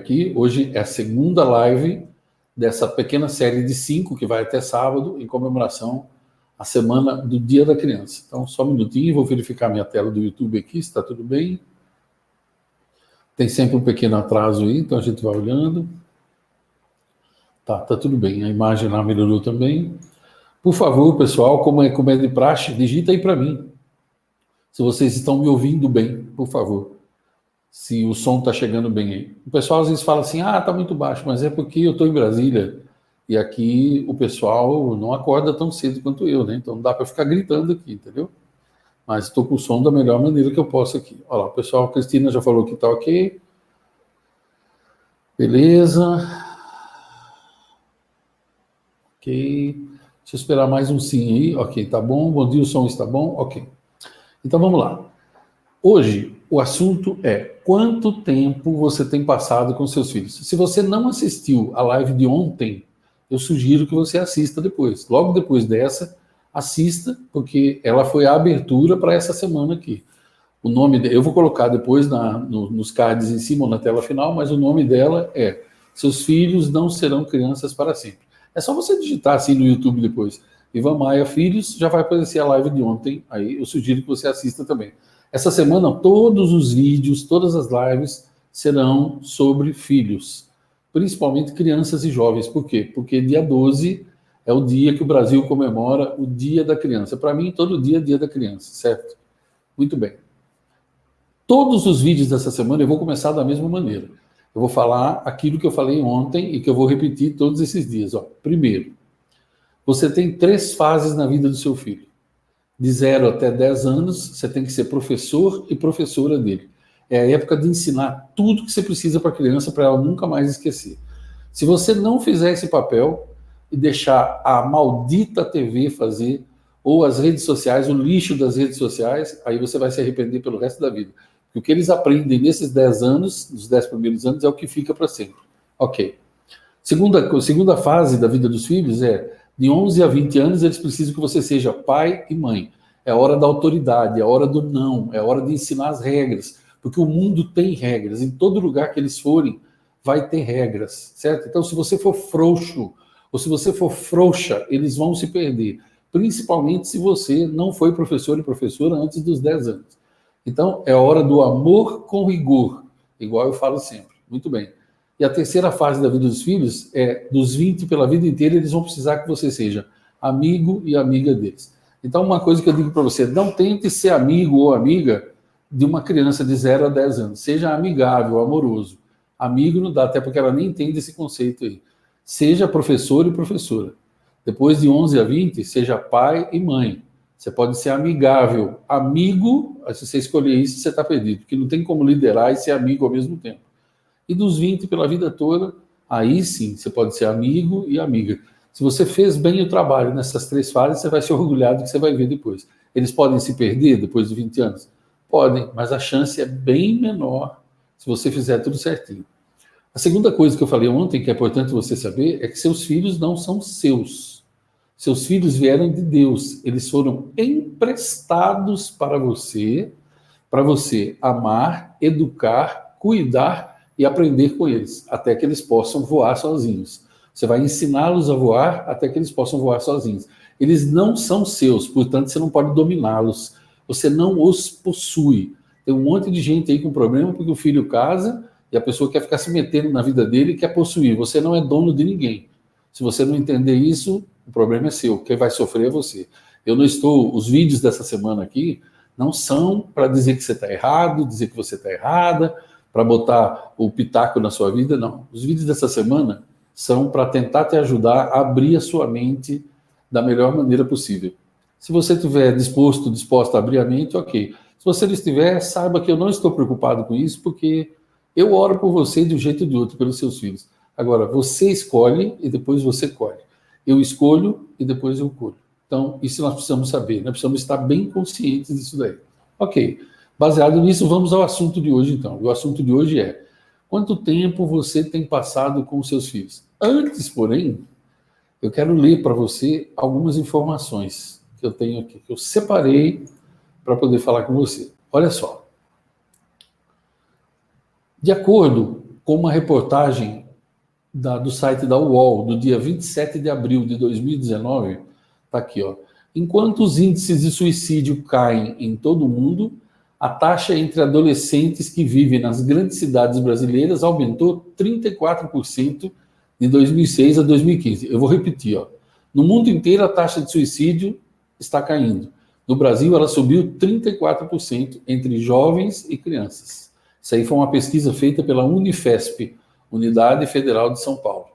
aqui. Hoje é a segunda live dessa pequena série de 5 que vai até sábado, em comemoração à semana do Dia da Criança. Então, só um minutinho, vou verificar minha tela do YouTube aqui, se está tudo bem. Tem sempre um pequeno atraso aí, então a gente vai olhando. Tá tudo bem. A imagem lá melhorou também. Por favor, pessoal, como é de praxe, digita aí para mim. Se vocês estão me ouvindo bem, por favor. Se o som está chegando bem aí. O pessoal às vezes fala assim, está muito baixo, mas é porque eu estou em Brasília e aqui o pessoal não acorda tão cedo quanto eu, né? Então não dá para ficar gritando aqui, entendeu? Mas estou com o som da melhor maneira que eu posso aqui. Olha lá, o pessoal, a Cristina já falou que está ok. Beleza. Ok. Deixa eu esperar mais um sim aí. Ok, tá bom. Bom dia, o som está bom? Ok. Então vamos lá. Hoje, o assunto é quanto tempo você tem passado com seus filhos. Se você não assistiu a live de ontem, eu sugiro que você assista depois. Logo depois dessa, assista, porque ela foi a abertura para essa semana aqui. O nome, eu vou colocar depois nos cards em cima ou na tela final, mas o nome dela é Seus Filhos Não Serão Crianças para Sempre. É só você digitar assim no YouTube depois. Ivan Maia Filhos, já vai aparecer a live de ontem. Aí eu sugiro que você assista também. Essa semana, todos os vídeos, todas as lives serão sobre filhos, principalmente crianças e jovens. Por quê? Porque dia 12 é o dia que o Brasil comemora o Dia da Criança. Para mim, todo dia é Dia da Criança, certo? Muito bem. Todos os vídeos dessa semana eu vou começar da mesma maneira. Eu vou falar aquilo que eu falei ontem e que eu vou repetir todos esses dias. Primeiro, você tem 3 fases na vida do seu filho. De 0 até 10 anos, você tem que ser professor e professora dele. É a época de ensinar tudo que você precisa para a criança, para ela nunca mais esquecer. Se você não fizer esse papel e deixar a maldita TV fazer, ou as redes sociais, o lixo das redes sociais, aí você vai se arrepender pelo resto da vida. Porque o que eles aprendem nesses 10 anos, nos 10 primeiros anos, é o que fica para sempre. Ok. Segunda fase da vida dos filhos é de 11 a 20 anos, eles precisam que você seja pai e mãe. É a hora da autoridade, é a hora do não, é a hora de ensinar as regras, porque o mundo tem regras. Em todo lugar que eles forem, vai ter regras, certo? Então, se você for frouxo, ou se você for frouxa, eles vão se perder. Principalmente se você não foi professor e professora antes dos 10 anos. Então, é a hora do amor com rigor, igual eu falo sempre. Muito bem. E a terceira fase da vida dos filhos é dos 20 pela vida inteira, eles vão precisar que você seja amigo e amiga deles. Então, uma coisa que eu digo para você, não tente ser amigo ou amiga de uma criança de 0 a 10 anos. Seja amigável, amoroso. Amigo não dá, até porque ela nem entende esse conceito aí. Seja professor e professora. Depois de 11 a 20, seja pai e mãe. Você pode ser amigável. Amigo, se você escolher isso, você está perdido, porque não tem como liderar e ser amigo ao mesmo tempo. E dos 20 pela vida toda, aí sim, você pode ser amigo e amiga. Se você fez bem o trabalho nessas 3 fases, você vai se orgulhar do que você vai ver depois. Eles podem se perder depois de 20 anos? Podem, mas a chance é bem menor se você fizer tudo certinho. A segunda coisa que eu falei ontem, que é importante você saber, é que seus filhos não são seus. Seus filhos vieram de Deus. Eles foram emprestados para você amar, educar, cuidar e aprender com eles, até que eles possam voar sozinhos. Você vai ensiná-los a voar até que eles possam voar sozinhos. Eles não são seus, portanto, você não pode dominá-los. Você não os possui. Tem um monte de gente aí com problema porque o filho casa e a pessoa quer ficar se metendo na vida dele e quer possuir. Você não é dono de ninguém. Se você não entender isso, o problema é seu. Quem vai sofrer é você. Os vídeos dessa semana aqui não são para dizer que você está errado, dizer que você está errada, para botar o pitaco na sua vida, não. Os vídeos dessa semana são para tentar te ajudar a abrir a sua mente da melhor maneira possível. Se você estiver disposta a abrir a mente, ok. Se você não estiver, saiba que eu não estou preocupado com isso, porque eu oro por você de um jeito ou de outro, pelos seus filhos. Agora, você escolhe e depois você colhe. Eu escolho e depois eu colho. Então, isso nós precisamos saber, nós precisamos estar bem conscientes disso daí. Ok, baseado nisso, vamos ao assunto de hoje, então. O assunto de hoje é: quanto tempo você tem passado com os seus filhos? Antes, porém, eu quero ler para você algumas informações que eu tenho aqui, que eu separei para poder falar com você. Olha só. De acordo com uma reportagem do site da UOL, do dia 27 de abril de 2019, está aqui, ó. Enquanto os índices de suicídio caem em todo o mundo, a taxa entre adolescentes que vivem nas grandes cidades brasileiras aumentou 34% de 2006 a 2015. Eu vou repetir, ó. No mundo inteiro, a taxa de suicídio está caindo. No Brasil, ela subiu 34% entre jovens e crianças. Isso aí foi uma pesquisa feita pela Unifesp, Unidade Federal de São Paulo.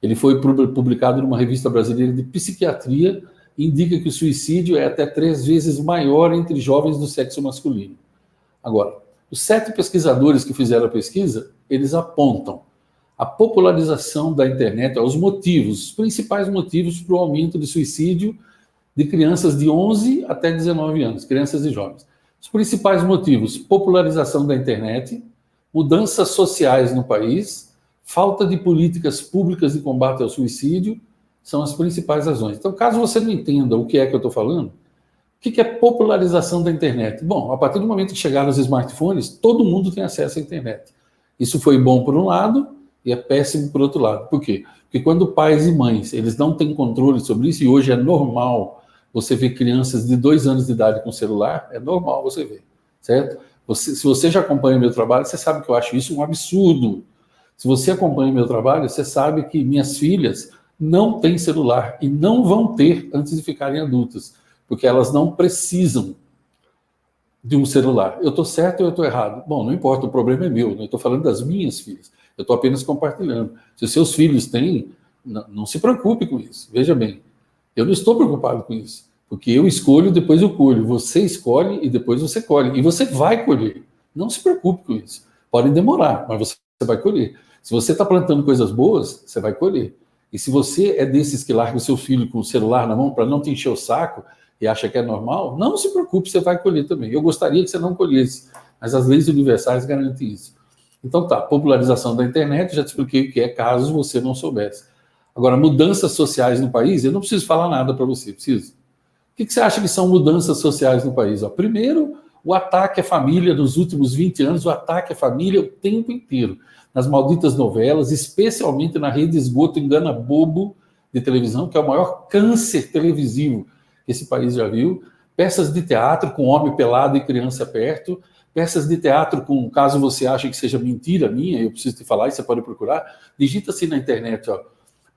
Ele foi publicado numa revista brasileira de psiquiatria e indica que o suicídio é até 3 vezes maior entre jovens do sexo masculino. Agora, os 7 pesquisadores que fizeram a pesquisa, eles apontam a popularização da internet, os motivos, os principais motivos para o aumento de suicídio de crianças de 11 até 19 anos, crianças e jovens. Os principais motivos: popularização da internet, mudanças sociais no país, falta de políticas públicas de combate ao suicídio, são as principais razões. Então, caso você não entenda o que é que eu estou falando, o que é popularização da internet? Bom, a partir do momento que chegaram os smartphones, todo mundo tem acesso à internet. Isso foi bom por um lado e é péssimo por outro lado. Por quê? Porque quando pais e mães, eles não têm controle sobre isso, e hoje é normal você ver crianças de 2 anos de idade com celular, é normal você ver, certo? Se você já acompanha o meu trabalho, você sabe que eu acho isso um absurdo. Se você acompanha o meu trabalho, você sabe que minhas filhas não têm celular e não vão ter antes de ficarem adultas, porque elas não precisam de um celular. Eu estou certo ou eu estou errado? Bom, não importa, o problema é meu, eu estou falando das minhas filhas, eu estou apenas compartilhando. Se os seus filhos têm, não se preocupe com isso, veja bem, eu não estou preocupado com isso. Porque eu escolho, depois eu colho. Você escolhe e depois você colhe. E você vai colher. Não se preocupe com isso. Pode demorar, mas você vai colher. Se você está plantando coisas boas, você vai colher. E se você é desses que larga o seu filho com o celular na mão para não te encher o saco e acha que é normal, não se preocupe, você vai colher também. Eu gostaria que você não colhesse, mas as leis universais garantem isso. Então tá, popularização da internet, já te expliquei o que é, caso você não soubesse. Agora, mudanças sociais no país, eu não preciso falar nada para você, preciso. O que você acha que são mudanças sociais no país? Primeiro, o ataque à família nos últimos 20 anos, o ataque à família o tempo inteiro. Nas malditas novelas, especialmente na rede esgoto engana bobo de televisão, que é o maior câncer televisivo que esse país já viu. Peças de teatro com homem pelado e criança perto. Peças de teatro com, caso você ache que seja mentira minha, eu preciso te falar, e você pode procurar, digita assim na internet,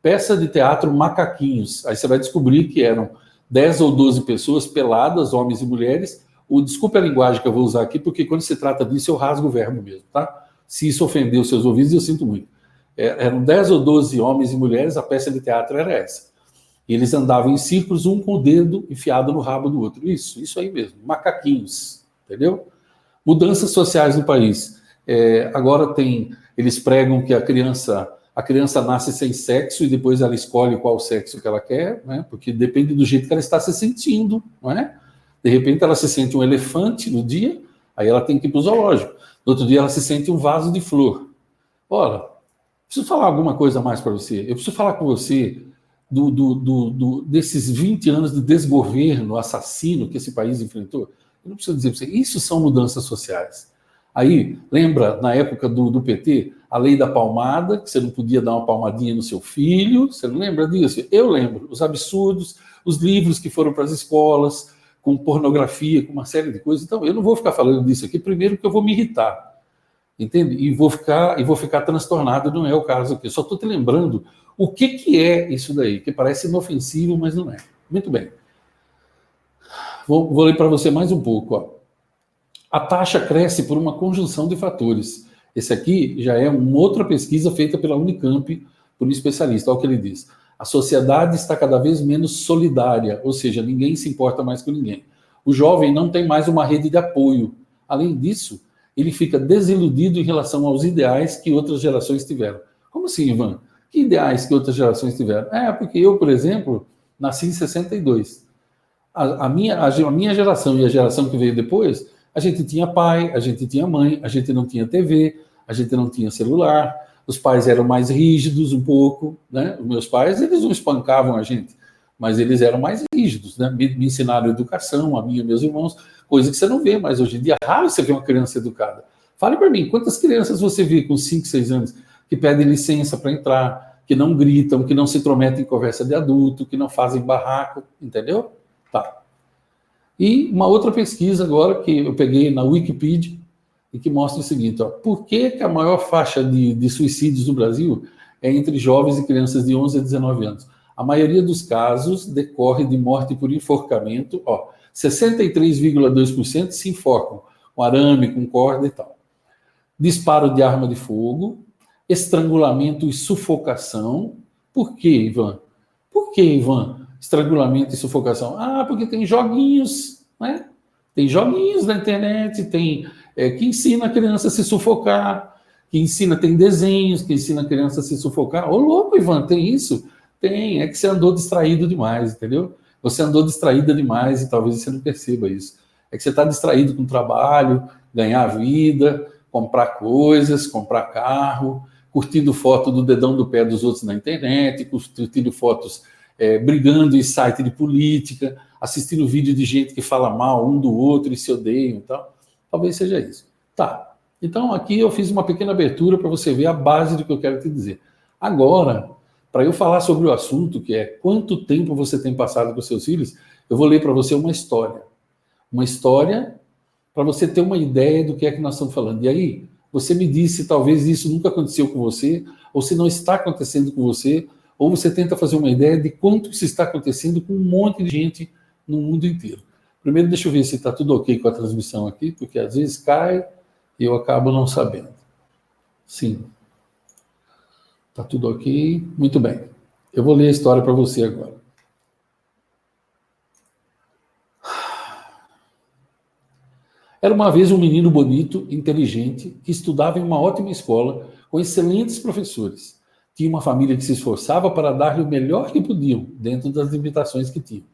peça de teatro macaquinhos. Aí você vai descobrir que eram 10 ou 12 pessoas peladas, homens e mulheres. Desculpe a linguagem que eu vou usar aqui, porque quando se trata disso eu rasgo o verbo mesmo, tá? Se isso ofendeu os seus ouvidos, eu sinto muito. Eram 10 ou 12 homens e mulheres, a peça de teatro era essa. E eles andavam em círculos, um com o dedo enfiado no rabo do outro. Isso aí mesmo, macaquinhos, entendeu? Mudanças sociais no país. Agora eles pregam que a criança nasce sem sexo e depois ela escolhe qual sexo que ela quer, né? Porque depende do jeito que ela está se sentindo, não é? De repente ela se sente um elefante no dia, aí ela tem que ir para o zoológico. No outro dia ela se sente um vaso de flor. Ora, preciso falar alguma coisa mais para você. Eu preciso falar com você desses 20 anos de desgoverno assassino que esse país enfrentou. Eu não preciso dizer para você, isso são mudanças sociais. Aí, lembra, na época do PT, a lei da palmada, que você não podia dar uma palmadinha no seu filho, você não lembra disso? Eu lembro, os absurdos, os livros que foram para as escolas, com pornografia, com uma série de coisas. Então, eu não vou ficar falando disso aqui, primeiro porque eu vou me irritar, entende? E vou ficar transtornado, não é o caso aqui. Eu só estou te lembrando o que é isso daí, que parece inofensivo, mas não é. Muito bem. Vou ler para você mais um pouco, A taxa cresce por uma conjunção de fatores. Esse aqui já é uma outra pesquisa feita pela Unicamp por um especialista. Olha o que ele diz. A sociedade está cada vez menos solidária, ou seja, ninguém se importa mais com ninguém. O jovem não tem mais uma rede de apoio. Além disso, ele fica desiludido em relação aos ideais que outras gerações tiveram. Como assim, Ivan? Que ideais que outras gerações tiveram? Porque eu, por exemplo, nasci em 62. A minha geração e a geração que veio depois, a gente tinha pai, a gente tinha mãe, a gente não tinha TV, a gente não tinha celular, os pais eram mais rígidos um pouco, né? Os meus pais, eles não espancavam a gente, mas eles eram mais rígidos, né? Me ensinaram educação, a mim e meus irmãos, coisa que você não vê mais hoje em dia. É raro você ver uma criança educada. Fale para mim, quantas crianças você vê com 5, 6 anos que pedem licença para entrar, que não gritam, que não se intrometem em conversa de adulto, que não fazem barraco, entendeu? Tá. E uma outra pesquisa agora que eu peguei na Wikipedia e que mostra o seguinte, ó, por que a maior faixa de suicídios no Brasil é entre jovens e crianças de 11 a 19 anos? A maioria dos casos decorre de morte por enforcamento, ó, 63,2% se enforcam com arame, com corda e tal. Disparo de arma de fogo, estrangulamento e sufocação. Por que, Ivan? Por que, Ivan? Estrangulamento e sufocação? Ah, porque tem joguinhos, né? Tem joguinhos na internet, tem que ensina a criança a se sufocar, que ensina, tem desenhos que ensina a criança a se sufocar. Ô, louco, Ivan, tem isso? Tem, é que você andou distraído demais, entendeu? Você andou distraída demais e talvez você não perceba isso. É que você está distraído com trabalho, ganhar vida, comprar coisas, comprar carro, curtindo foto do dedão do pé dos outros na internet, curtindo fotos brigando em site de política, assistindo vídeo de gente que fala mal um do outro e se odeiam e tal. Talvez seja isso. Tá. Então, aqui eu fiz uma pequena abertura para você ver a base do que eu quero te dizer. Agora, para eu falar sobre o assunto, que é quanto tempo você tem passado com seus filhos, eu vou ler para você uma história. Uma história para você ter uma ideia do que é que nós estamos falando. E aí, você me diz se talvez isso nunca aconteceu com você, ou se não está acontecendo com você, ou você tenta fazer uma ideia de quanto isso está acontecendo com um monte de gente no mundo inteiro. Primeiro, deixa eu ver se está tudo ok com a transmissão aqui, porque às vezes cai e eu acabo não sabendo. Sim. Está tudo ok? Muito bem. Eu vou ler a história para você agora. Era uma vez um menino bonito, inteligente, que estudava em uma ótima escola, com excelentes professores. Tinha uma família que se esforçava para dar-lhe o melhor que podiam, dentro das limitações que tinham.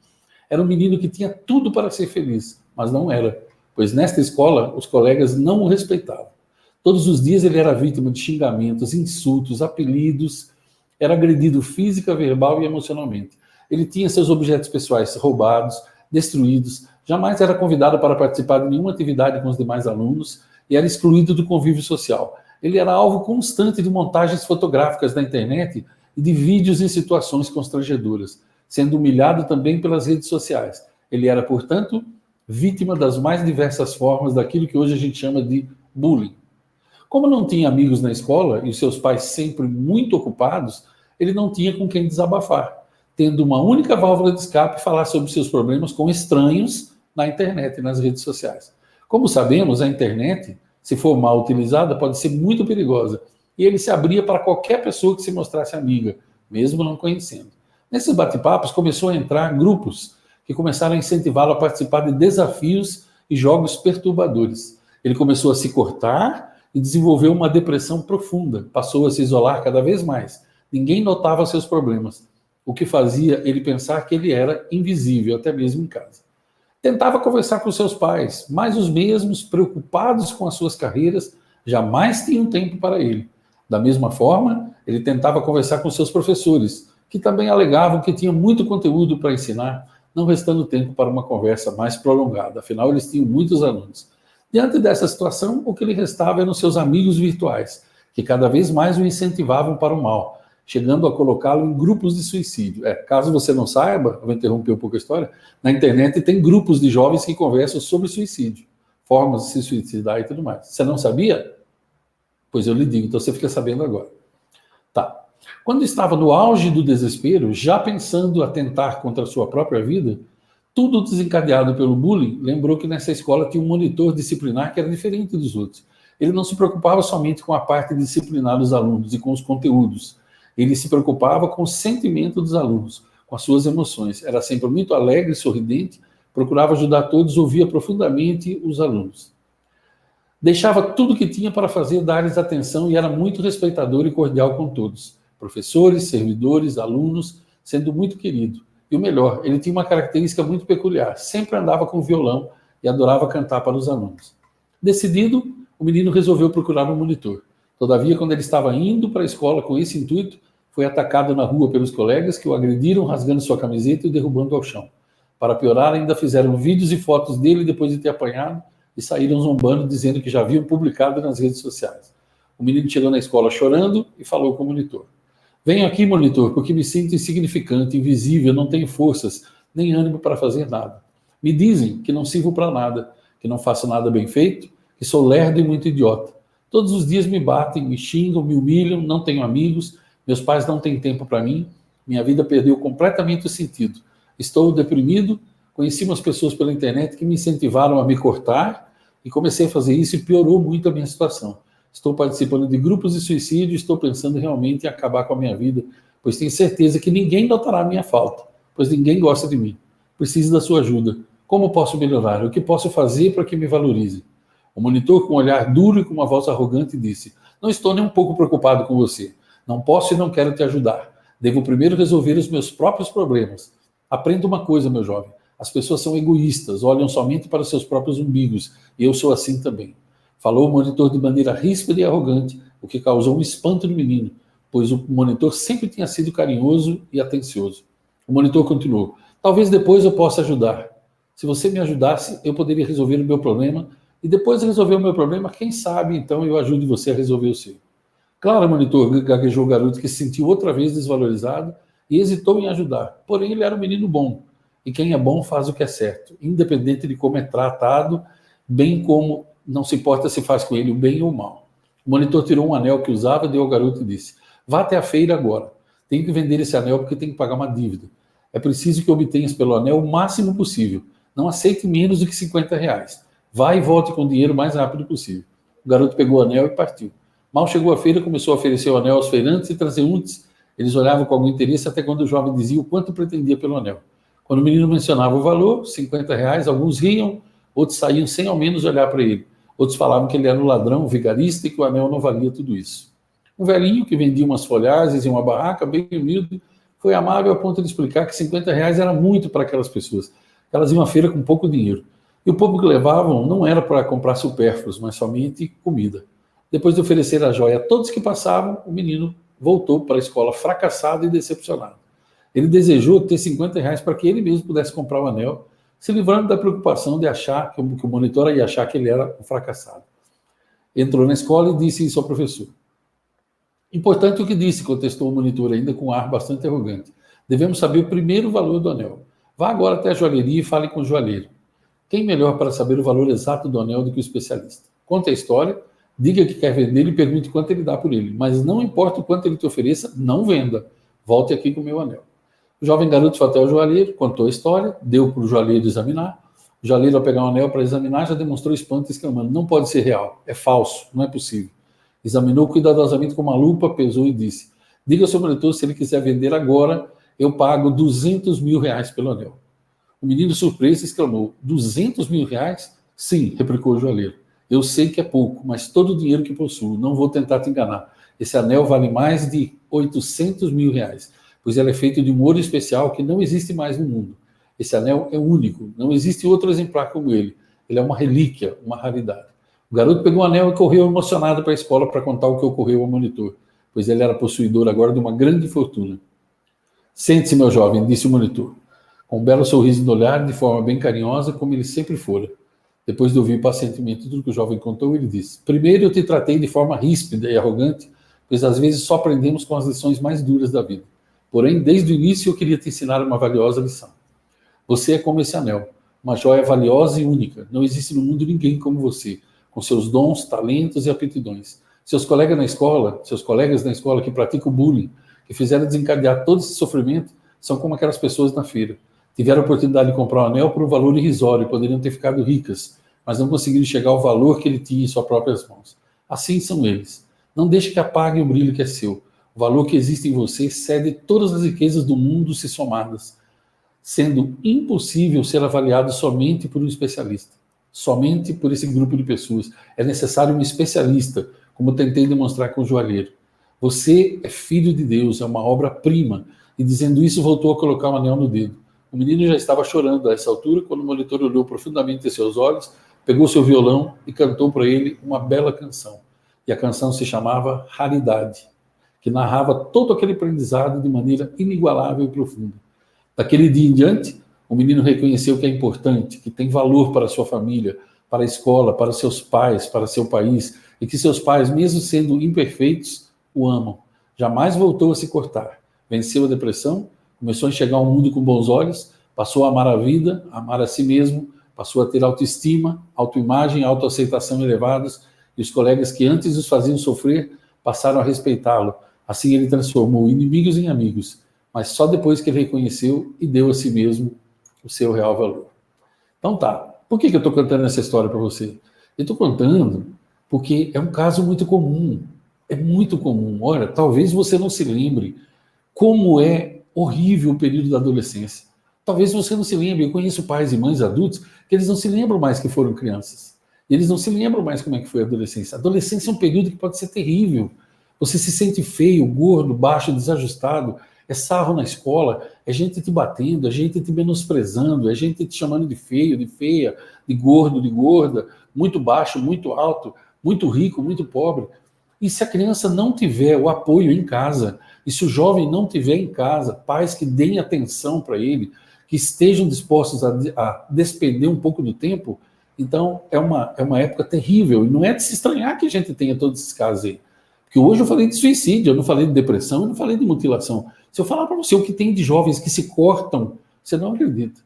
Era um menino que tinha tudo para ser feliz, mas não era, pois nesta escola os colegas não o respeitavam. Todos os dias ele era vítima de xingamentos, insultos, apelidos, era agredido física, verbal e emocionalmente. Ele tinha seus objetos pessoais roubados, destruídos, jamais era convidado para participar de nenhuma atividade com os demais alunos e era excluído do convívio social. Ele era alvo constante de montagens fotográficas na internet e de vídeos em situações constrangedoras, sendo humilhado também pelas redes sociais. Ele era, portanto, vítima das mais diversas formas daquilo que hoje a gente chama de bullying. Como não tinha amigos na escola e os seus pais sempre muito ocupados, ele não tinha com quem desabafar, tendo uma única válvula de escape falar sobre seus problemas com estranhos na internet e nas redes sociais. Como sabemos, a internet, se for mal utilizada, pode ser muito perigosa, e ele se abria para qualquer pessoa que se mostrasse amiga, mesmo não conhecendo. Nesses bate-papos começou a entrar grupos que começaram a incentivá-lo a participar de desafios e jogos perturbadores. Ele começou a se cortar e desenvolveu uma depressão profunda, passou a se isolar cada vez mais. Ninguém notava seus problemas, o que fazia ele pensar que ele era invisível, até mesmo em casa. Tentava conversar com seus pais, mas os mesmos, preocupados com as suas carreiras, jamais tinham tempo para ele. Da mesma forma, ele tentava conversar com seus professores, que também alegavam que tinham muito conteúdo para ensinar, não restando tempo para uma conversa mais prolongada, afinal eles tinham muitos alunos. Diante dessa situação, o que lhe restava eram seus amigos virtuais, que cada vez mais o incentivavam para o mal, chegando a colocá-lo em grupos de suicídio. Caso você não saiba, vou interromper um pouco a história, na internet tem grupos de jovens que conversam sobre suicídio, formas de se suicidar e tudo mais. Você não sabia? Pois eu lhe digo, então você fica sabendo agora. Tá. Quando estava no auge do desespero, já pensando atentar contra a sua própria vida, tudo desencadeado pelo bullying, lembrou que nessa escola tinha um monitor disciplinar que era diferente dos outros. Ele não se preocupava somente com a parte disciplinar dos alunos e com os conteúdos. Ele se preocupava com o sentimento dos alunos, com as suas emoções. Era sempre muito alegre, sorridente, procurava ajudar todos, ouvia profundamente os alunos. Deixava tudo que tinha para fazer, dar-lhes atenção e era muito respeitador e cordial com todos. Professores, servidores, alunos, sendo muito querido. E o melhor, ele tinha uma característica muito peculiar, sempre andava com violão e adorava cantar para os alunos. Decidido, o menino resolveu procurar um monitor. Todavia, quando ele estava indo para a escola com esse intuito, foi atacado na rua pelos colegas que o agrediram, rasgando sua camiseta e derrubando ao chão. Para piorar, ainda fizeram vídeos e fotos dele depois de ter apanhado e saíram zombando, dizendo que já haviam publicado nas redes sociais. O menino chegou na escola chorando e falou com o monitor. Venho aqui, monitor, porque me sinto insignificante, invisível, não tenho forças, nem ânimo para fazer nada. Me dizem que não sirvo para nada, que não faço nada bem feito, que sou lerdo e muito idiota. Todos os dias me batem, me xingam, me humilham, não tenho amigos, meus pais não têm tempo para mim, minha vida perdeu completamente o sentido. Estou deprimido, conheci umas pessoas pela internet que me incentivaram a me cortar e comecei a fazer isso e piorou muito a minha situação. Estou participando de grupos de suicídio e estou pensando realmente em acabar com a minha vida, pois tenho certeza que ninguém notará a minha falta, pois ninguém gosta de mim. Preciso da sua ajuda. Como posso melhorar? O que posso fazer para que me valorize? O monitor, com um olhar duro e com uma voz arrogante, disse: não estou nem um pouco preocupado com você. Não posso e não quero te ajudar. Devo primeiro resolver os meus próprios problemas. Aprenda uma coisa, meu jovem. As pessoas são egoístas, olham somente para seus próprios umbigos, e eu sou assim também. Falou o monitor de maneira ríspida e arrogante, o que causou um espanto no menino, pois o monitor sempre tinha sido carinhoso e atencioso. O monitor continuou: talvez depois eu possa ajudar. Se você me ajudasse, eu poderia resolver o meu problema, e depois de resolver o meu problema, quem sabe então eu ajude você a resolver o seu. Claro, monitor, gaguejou o garoto, que se sentiu outra vez desvalorizado e hesitou em ajudar. Porém, ele era um menino bom, e quem é bom faz o que é certo, independente de como é tratado, bem como não se importa se faz com ele o bem ou o mal. O monitor tirou um anel que usava, deu ao garoto e disse: vá até a feira agora. Tenho que vender esse anel porque tenho que pagar uma dívida. É preciso que obtenhas pelo anel o máximo possível. Não aceite menos do que R$50. Vá e volte com o dinheiro o mais rápido possível. O garoto pegou o anel e partiu. Mal chegou à feira, começou a oferecer o anel aos feirantes e transeuntes. Eles olhavam com algum interesse até quando o jovem dizia o quanto pretendia pelo anel. Quando o menino mencionava o valor, R$50, alguns riam, outros saíam sem ao menos olhar para ele. Outros falavam que ele era um ladrão, um vigarista e que o anel não valia tudo isso. Um velhinho que vendia umas folhagens em uma barraca, bem humilde, foi amável a ponto de explicar que R$50 era muito para aquelas pessoas. Elas iam à feira com pouco dinheiro. E o pouco que levavam não era para comprar supérfluos, mas somente comida. Depois de oferecer a joia a todos que passavam, o menino voltou para a escola fracassado e decepcionado. Ele desejou ter R$50 para que ele mesmo pudesse comprar o anel, se livrando da preocupação de achar que o monitor ia achar que ele era um fracassado. Entrou na escola e disse isso ao professor. Importante o que disse, contestou o monitor ainda com um ar bastante arrogante. Devemos saber o primeiro valor do anel. Vá agora até a joalheria e fale com o joalheiro. Quem melhor para saber o valor exato do anel do que o especialista? Conte a história, diga que quer vender e pergunte quanto ele dá por ele. Mas não importa o quanto ele te ofereça, não venda. Volte aqui com o meu anel. O jovem garoto foi até o joalheiro, contou a história, deu para o joalheiro examinar. O joalheiro, ao pegar o anel para examinar, já demonstrou espanto, exclamando: não pode ser real, é falso, não é possível. Examinou cuidadosamente com uma lupa, pesou e disse: diga ao seu monitor, se ele quiser vender agora, eu pago R$200 mil pelo anel. O menino, surpreso, exclamou: R$200 mil? Sim, replicou o joalheiro. Eu sei que é pouco, mas todo o dinheiro que possuo, não vou tentar te enganar. Esse anel vale mais de R$800 mil, pois ele é feito de um ouro especial que não existe mais no mundo. Esse anel é único, não existe outro exemplar como ele. Ele é uma relíquia, uma raridade. O garoto pegou o anel e correu emocionado para a escola para contar o que ocorreu ao monitor, pois ele era possuidor agora de uma grande fortuna. Sente-se, meu jovem, disse o monitor, com um belo sorriso no olhar, de forma bem carinhosa, como ele sempre fora. Depois de ouvir pacientemente tudo que o jovem contou, ele disse: primeiro eu te tratei de forma ríspida e arrogante, pois às vezes só aprendemos com as lições mais duras da vida. Porém, desde o início eu queria te ensinar uma valiosa lição. Você é como esse anel, uma joia valiosa e única. Não existe no mundo ninguém como você, com seus dons, talentos e aptidões. Seus colegas na escola que praticam bullying, que fizeram desencadear todo esse sofrimento, são como aquelas pessoas na feira. Tiveram a oportunidade de comprar um anel por um valor irrisório, poderiam ter ficado ricas, mas não conseguiram chegar ao valor que ele tinha em suas próprias mãos. Assim são eles. Não deixe que apaguem o brilho que é seu. O valor que existe em você excede todas as riquezas do mundo se somadas, sendo impossível ser avaliado somente por um especialista, somente por esse grupo de pessoas. É necessário um especialista, como tentei demonstrar com o joalheiro. Você é filho de Deus, é uma obra-prima. E dizendo isso, voltou a colocar o anel no dedo. O menino já estava chorando a essa altura, quando o monitor olhou profundamente em seus olhos, pegou seu violão e cantou para ele uma bela canção. E a canção se chamava Raridade, que narrava todo aquele aprendizado de maneira inigualável e profunda. Daquele dia em diante, o menino reconheceu que é importante, que tem valor para a sua família, para a escola, para seus pais, para seu país, e que seus pais, mesmo sendo imperfeitos, o amam. Jamais voltou a se cortar. Venceu a depressão, começou a enxergar o mundo com bons olhos, passou a amar a vida, a amar a si mesmo, passou a ter autoestima, autoimagem, autoaceitação elevadas, e os colegas que antes os faziam sofrer passaram a respeitá-lo. Assim ele transformou inimigos em amigos, mas só depois que ele reconheceu e deu a si mesmo o seu real valor. Então tá, por que eu estou contando essa história para você? Eu estou contando porque é um caso muito comum, é muito comum. Olha, talvez você não se lembre como é horrível o período da adolescência. Talvez você não se lembre, eu conheço pais e mães adultos que eles não se lembram mais que foram crianças. Eles não se lembram mais como é que foi a adolescência. A adolescência é um período que pode ser terrível. Você se sente feio, gordo, baixo, desajustado. É sarro na escola, é gente te batendo, é gente te menosprezando, é gente te chamando de feio, de feia, de gordo, de gorda, muito baixo, muito alto, muito rico, muito pobre. E se a criança não tiver o apoio em casa, e se o jovem não tiver em casa, pais que deem atenção para ele, que estejam dispostos a despender um pouco do tempo, então é uma época terrível. E não é de se estranhar que a gente tenha todos esses casos aí. Porque hoje eu falei de suicídio, eu não falei de depressão, eu não falei de mutilação. Se eu falar para você o que tem de jovens que se cortam, você não acredita.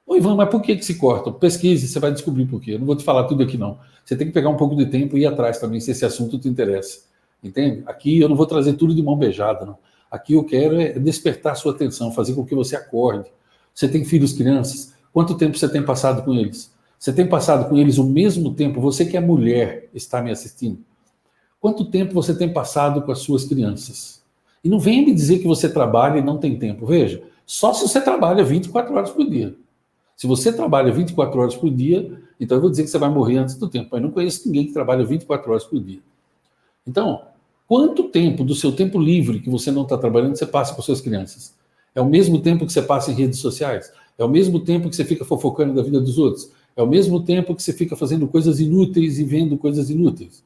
Ô Ivan, mas por que se cortam? Pesquise, você vai descobrir por quê. Eu não vou te falar tudo aqui não. Você tem que pegar um pouco de tempo e ir atrás também, se esse assunto te interessa. Entende? Aqui eu não vou trazer tudo de mão beijada, não. Aqui eu quero é despertar a sua atenção, fazer com que você acorde. Você tem filhos, crianças? Quanto tempo você tem passado com eles? Você tem passado com eles o mesmo tempo? Você que é mulher, está me assistindo? Quanto tempo você tem passado com as suas crianças? E não venha me dizer que você trabalha e não tem tempo. Veja, só se você trabalha 24 horas por dia. Se você trabalha 24 horas por dia, então eu vou dizer que você vai morrer antes do tempo. Mas eu não conheço ninguém que trabalha 24 horas por dia. Então, quanto tempo do seu tempo livre que você não está trabalhando você passa com suas crianças? É o mesmo tempo que você passa em redes sociais? É o mesmo tempo que você fica fofocando da vida dos outros? É o mesmo tempo que você fica fazendo coisas inúteis e vendo coisas inúteis?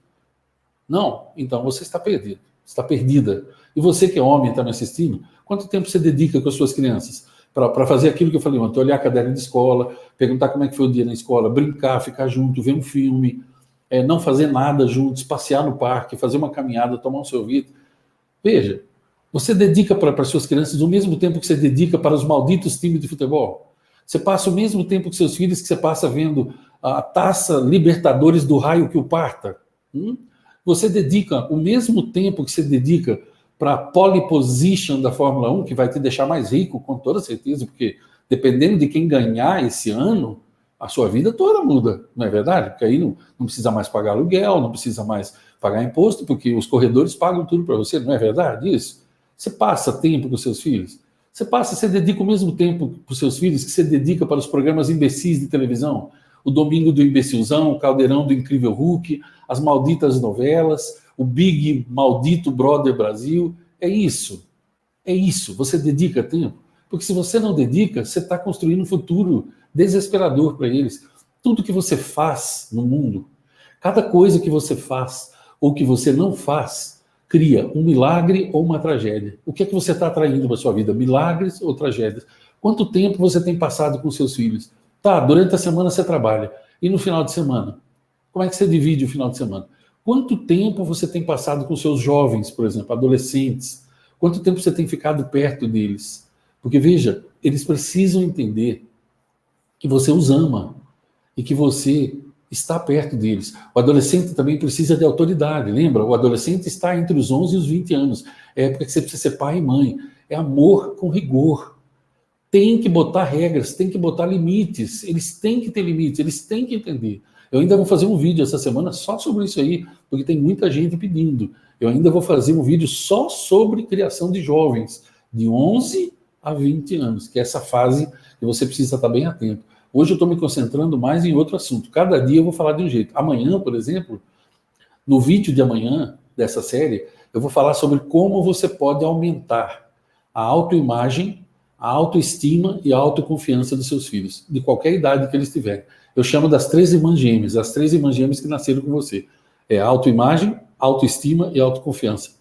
Não, então você está perdido, está perdida. E você que é homem está me assistindo, quanto tempo você dedica com as suas crianças para fazer aquilo que eu falei ontem, olhar a caderno de escola, perguntar como é que foi o dia na escola, brincar, ficar junto, ver um filme, não fazer nada juntos, passear no parque, fazer uma caminhada, tomar um sorvete. Veja, você dedica para as suas crianças o mesmo tempo que você dedica para os malditos times de futebol. Você passa o mesmo tempo com seus filhos que você passa vendo a Taça Libertadores do raio que o parta. Você dedica o mesmo tempo que você dedica para a pole position da Fórmula 1, que vai te deixar mais rico, com toda certeza, porque dependendo de quem ganhar esse ano, a sua vida toda muda, não é verdade? Porque aí não precisa mais pagar aluguel, não precisa mais pagar imposto, porque os corredores pagam tudo para você, não é verdade isso? Você passa tempo com seus filhos? Você dedica o mesmo tempo para os seus filhos que você dedica para os programas imbecis de televisão? O Domingo do Imbecilzão, o Caldeirão do Incrível Hulk, as malditas novelas, o Big Maldito Brother Brasil. É isso. Você dedica tempo. Porque se você não dedica, você está construindo um futuro desesperador para eles. Tudo que você faz no mundo, cada coisa que você faz ou que você não faz, cria um milagre ou uma tragédia. O que é que você está atraindo para a sua vida? Milagres ou tragédias? Quanto tempo você tem passado com seus filhos? Tá, durante a semana você trabalha. E no final de semana? Como é que você divide o final de semana? Quanto tempo você tem passado com seus jovens, por exemplo, adolescentes? Quanto tempo você tem ficado perto deles? Porque, veja, eles precisam entender que você os ama e que você está perto deles. O adolescente também precisa de autoridade, lembra? O adolescente está entre os 11 e os 20 anos. É a época que você precisa ser pai e mãe. É amor com rigor. Tem que botar regras, tem que botar limites. Eles têm que ter limites, eles têm que entender. Eu ainda vou fazer um vídeo essa semana só sobre isso aí, porque tem muita gente pedindo. Eu ainda vou fazer um vídeo só sobre criação de jovens, de 11 a 20 anos, que é essa fase que você precisa estar bem atento. Hoje eu estou me concentrando mais em outro assunto. Cada dia eu vou falar de um jeito. Amanhã, por exemplo, no vídeo de amanhã dessa série, eu vou falar sobre como você pode aumentar a autoimagem, a autoestima e a autoconfiança dos seus filhos, de qualquer idade que eles tiverem. Eu chamo das 3 irmãs gêmeas, as 3 irmãs gêmeas que nasceram com você. É autoimagem, autoestima e autoconfiança.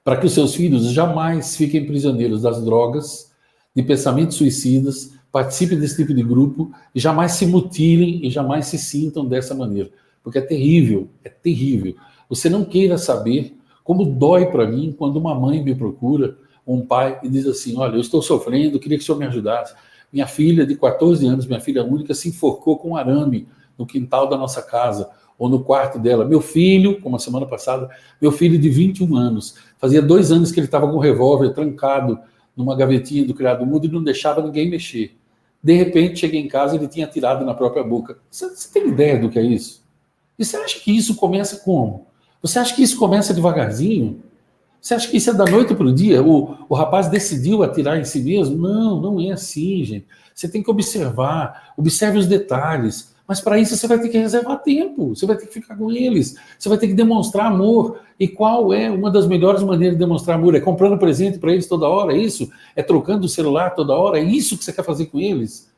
Para que os seus filhos jamais fiquem prisioneiros das drogas, de pensamentos suicidas, participem desse tipo de grupo e jamais se mutilem e jamais se sintam dessa maneira, porque é terrível, é terrível. Você não queira saber como dói para mim quando uma mãe me procura, ou um pai, e diz assim, olha, eu estou sofrendo, queria que o senhor me ajudasse. Minha filha de 14 anos, minha filha única, se enforcou com um arame no quintal da nossa casa, ou no quarto dela. Meu filho, como a semana passada, meu filho de 21 anos, fazia 2 anos que ele estava com um revólver trancado numa gavetinha do criado mudo e não deixava ninguém mexer. De repente, cheguei em casa e ele tinha atirado na própria boca. Você tem ideia do que é isso? E você acha que isso começa como? Você acha que isso começa devagarzinho? Você acha que isso é da noite para o dia? O rapaz decidiu atirar em si mesmo? Não, não é assim, gente. Você tem que observar, observe os detalhes. Mas para isso você vai ter que reservar tempo, você vai ter que ficar com eles, você vai ter que demonstrar amor. E qual é uma das melhores maneiras de demonstrar amor? É comprando presente para eles toda hora, é isso? É trocando o celular toda hora? É isso que você quer fazer com eles?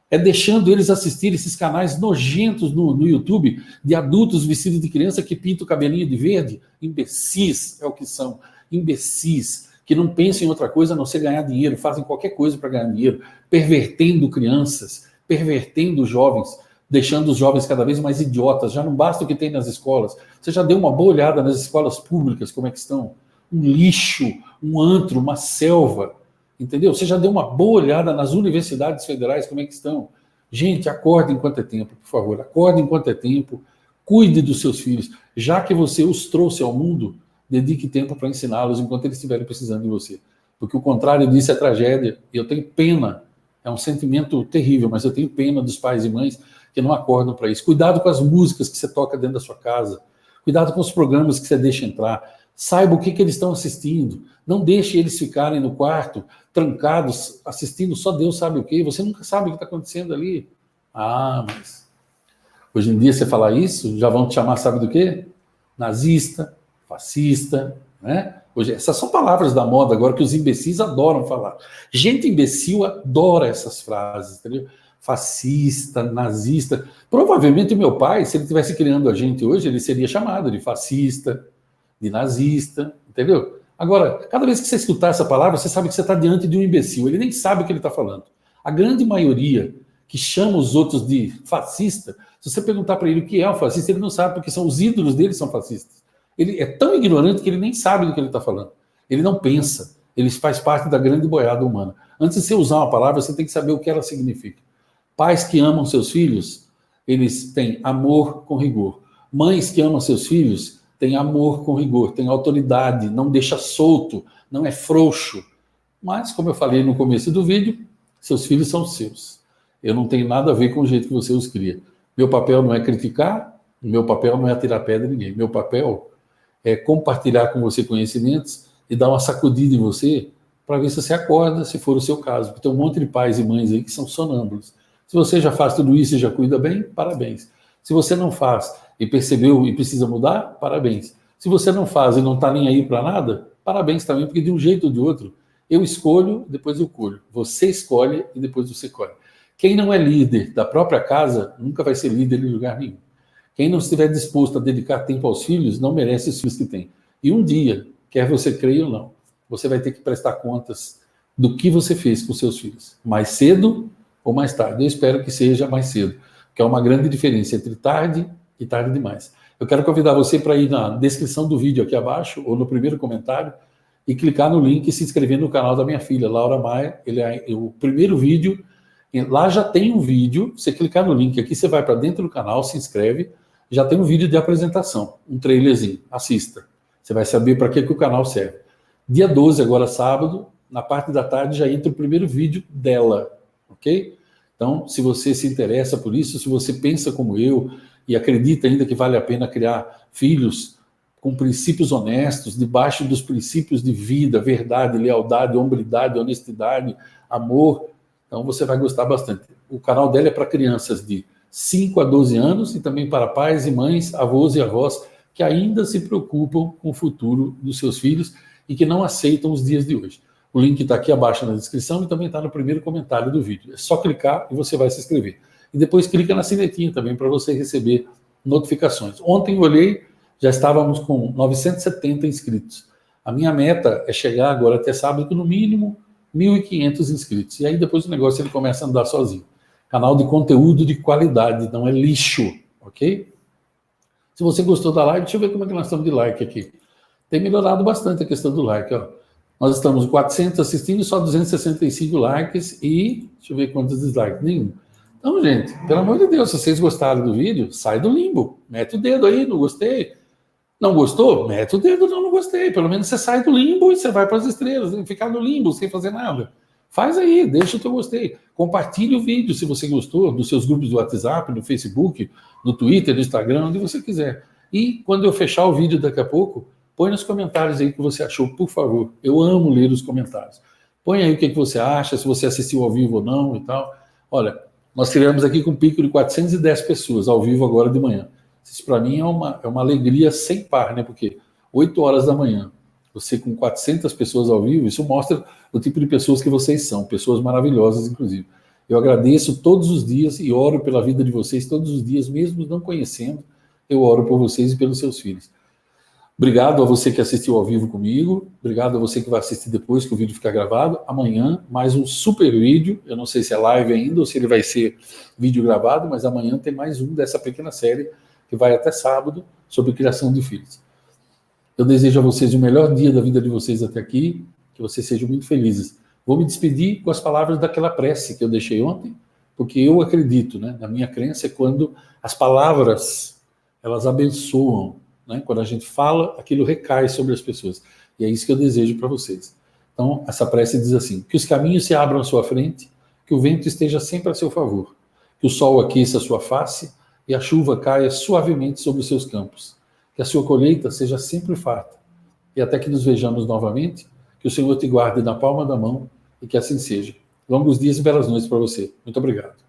É deixando eles assistir esses canais nojentos no YouTube de adultos vestidos de criança que pintam o cabelinho de verde? Imbecis é o que são, imbecis, que não pensam em outra coisa a não ser ganhar dinheiro, fazem qualquer coisa para ganhar dinheiro, pervertendo crianças, pervertendo jovens, deixando os jovens cada vez mais idiotas. Já não basta o que tem nas escolas. Você já deu uma boa olhada nas escolas públicas, como é que estão? Um lixo, um antro, uma selva. Entendeu? Você já deu uma boa olhada nas universidades federais, como é que estão? Gente, acorde enquanto é tempo, por favor. Acorde enquanto é tempo. Cuide dos seus filhos. Já que você os trouxe ao mundo, dedique tempo para ensiná-los enquanto eles estiverem precisando de você. Porque o contrário disso é tragédia. E eu tenho pena. É um sentimento terrível, mas eu tenho pena dos pais e mães que não acordam para isso. Cuidado com as músicas que você toca dentro da sua casa. Cuidado com os programas que você deixa entrar. Saiba o que eles estão assistindo. Não deixe eles ficarem no quarto, trancados, assistindo só Deus sabe o quê. Você nunca sabe o que está acontecendo ali. Ah, mas hoje em dia você falar isso, já vão te chamar, sabe do quê? Nazista, fascista, né? Hoje, essas são palavras da moda agora que os imbecis adoram falar. Gente imbecil adora essas frases, entendeu? Fascista, nazista. Provavelmente o meu pai, se ele estivesse criando a gente hoje, ele seria chamado de fascista, de nazista, entendeu? Agora, cada vez que você escutar essa palavra, você sabe que você está diante de um imbecil. Ele nem sabe o que ele está falando. A grande maioria que chama os outros de fascista, se você perguntar para ele o que é um fascista, ele não sabe, porque são os ídolos dele são fascistas. Ele é tão ignorante que ele nem sabe do que ele está falando. Ele não pensa. Ele faz parte da grande boiada humana. Antes de você usar uma palavra, você tem que saber o que ela significa. Pais que amam seus filhos, eles têm amor com rigor. Mães que amam seus filhos, têm amor com rigor, têm autoridade, não deixa solto, não é frouxo. Mas, como eu falei no começo do vídeo, seus filhos são seus. Eu não tenho nada a ver com o jeito que você os cria. Meu papel não é criticar, meu papel não é atirar pedra em ninguém. Meu papel é compartilhar com você conhecimentos e dar uma sacudida em você para ver se você acorda, se for o seu caso. Porque tem um monte de pais e mães aí que são sonâmbulos. Se você já faz tudo isso e já cuida bem, parabéns. Se você não faz e percebeu e precisa mudar, parabéns. Se você não faz e não está nem aí para nada, parabéns também, porque de um jeito ou de outro, eu escolho, depois eu colho. Você escolhe e depois você colhe. Quem não é líder da própria casa, nunca vai ser líder em lugar nenhum. Quem não estiver disposto a dedicar tempo aos filhos, não merece os filhos que tem. E um dia, quer você creia ou não, você vai ter que prestar contas do que você fez com seus filhos. Mais cedo ou mais tarde. Eu espero que seja mais cedo, que é uma grande diferença entre tarde e tarde demais. Eu quero convidar você para ir na descrição do vídeo aqui abaixo, ou no primeiro comentário, e clicar no link e se inscrever no canal da minha filha, Laura Maia. Ele é o primeiro vídeo. Lá já tem um vídeo. Você clicar no link aqui, você vai para dentro do canal, se inscreve. Já tem um vídeo de apresentação, um trailerzinho. Assista. Você vai saber para que o canal serve. Dia 12, agora sábado, na parte da tarde, já entra o primeiro vídeo dela. Ok? Então, se você se interessa por isso, se você pensa como eu e acredita ainda que vale a pena criar filhos com princípios honestos, debaixo dos princípios de vida, verdade, lealdade, hombridade, honestidade, amor, então você vai gostar bastante. O canal dela é para crianças de 5 a 12 anos e também para pais e mães, avós e avós que ainda se preocupam com o futuro dos seus filhos e que não aceitam os dias de hoje. O link está aqui abaixo na descrição e também está no primeiro comentário do vídeo. É só clicar e você vai se inscrever. E depois clica na sinetinha também para você receber notificações. Ontem eu olhei, já estávamos com 970 inscritos. A minha meta é chegar agora até sábado, no mínimo 1.500 inscritos. E aí depois o negócio ele começa a andar sozinho. Canal de conteúdo de qualidade, não é lixo, ok? Se você gostou da live, deixa eu ver como é que nós estamos de like aqui. Tem melhorado bastante a questão do like, ó. Nós estamos 400 assistindo, só 265 likes e deixa eu ver quantos dislikes, nenhum. Então, gente, pelo amor de Deus, se vocês gostaram do vídeo, sai do limbo, mete o dedo aí, não gostei. Não gostou? Mete o dedo, não gostei. Pelo menos você sai do limbo e você vai para as estrelas, não ficar no limbo sem fazer nada. Faz aí, deixa o teu gostei. Compartilhe o vídeo se você gostou, nos seus grupos do WhatsApp, no Facebook, no Twitter, no Instagram, onde você quiser. E quando eu fechar o vídeo daqui a pouco, põe nos comentários aí o que você achou, por favor. Eu amo ler os comentários. Põe aí o que você acha, se você assistiu ao vivo ou não e tal. Olha, nós tivemos aqui com um pico de 410 pessoas ao vivo agora de manhã. Isso para mim é uma alegria sem par, né? Porque 8 horas da manhã, você com 400 pessoas ao vivo, isso mostra o tipo de pessoas que vocês são, pessoas maravilhosas, inclusive. Eu agradeço todos os dias e oro pela vida de vocês todos os dias, mesmo não conhecendo, eu oro por vocês e pelos seus filhos. Obrigado a você que assistiu ao vivo comigo, obrigado a você que vai assistir depois que o vídeo ficar gravado. Amanhã, mais um super vídeo, eu não sei se é live ainda ou se ele vai ser vídeo gravado, mas amanhã tem mais um dessa pequena série que vai até sábado sobre criação de filhos. Eu desejo a vocês o melhor dia da vida de vocês até aqui, que vocês sejam muito felizes. Vou me despedir com as palavras daquela prece que eu deixei ontem, porque eu acredito, né, na minha crença, é quando as palavras, elas abençoam, né, quando a gente fala, aquilo recai sobre as pessoas. E é isso que eu desejo para vocês. Então, essa prece diz assim: que os caminhos se abram à sua frente, que o vento esteja sempre a seu favor, que o sol aqueça a sua face e a chuva caia suavemente sobre os seus campos, que a sua colheita seja sempre farta, e até que nos vejamos novamente, que o Senhor te guarde na palma da mão e que assim seja. Longos dias e belas noites para você. Muito obrigado.